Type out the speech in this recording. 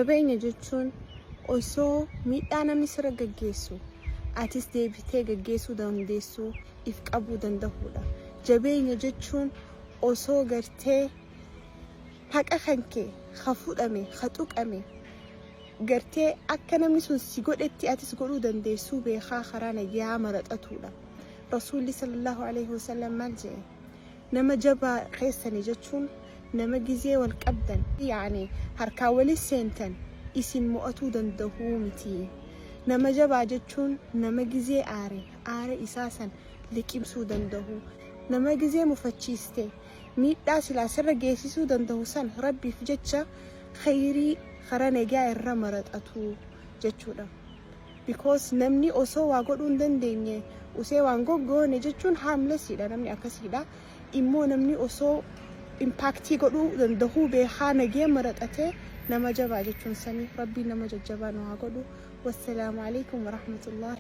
Jabeenya jechuun osoo miidhaa namni sirra gaggeessu atis deebitee gaggeessuu dandeessu if qabuu danda'uudha. Jabeenya jechuun osoo gartee haqa kankee hafuudhame hatuqame gartee akka namni sun si godhetti atis godhuu dandeessu beekaa karaa nagaa maraxatuudha. Rasuulli sallallahu alaihi wasallam maal jedhe? nama jabaa keessanii jechuun nama gizee wal qabdan yaani harkaa walis seentan isin mo'atuu danda'uu miti. Nama jabaa jechuun nama gizee aare isaa san liqimsuu danda'u, nama gizee mufachiiste miidhaa silaa sirra geessisuu danda'u san rabbiif jecha khayrii karaa nagaa irra maraxatu jechuudha. Because namni osoo waa godhuu hin dandeenye usee waan goggoone jechuun harmlessidha namni akkasiidha. Immoo namni osoo impactii godhuu danda'u beekaa nagaa maraxate nama jabaa jechuun sanii rabbi nama jajjabaa nu haa godhu. Wassalaamu alaikum warahmatullahi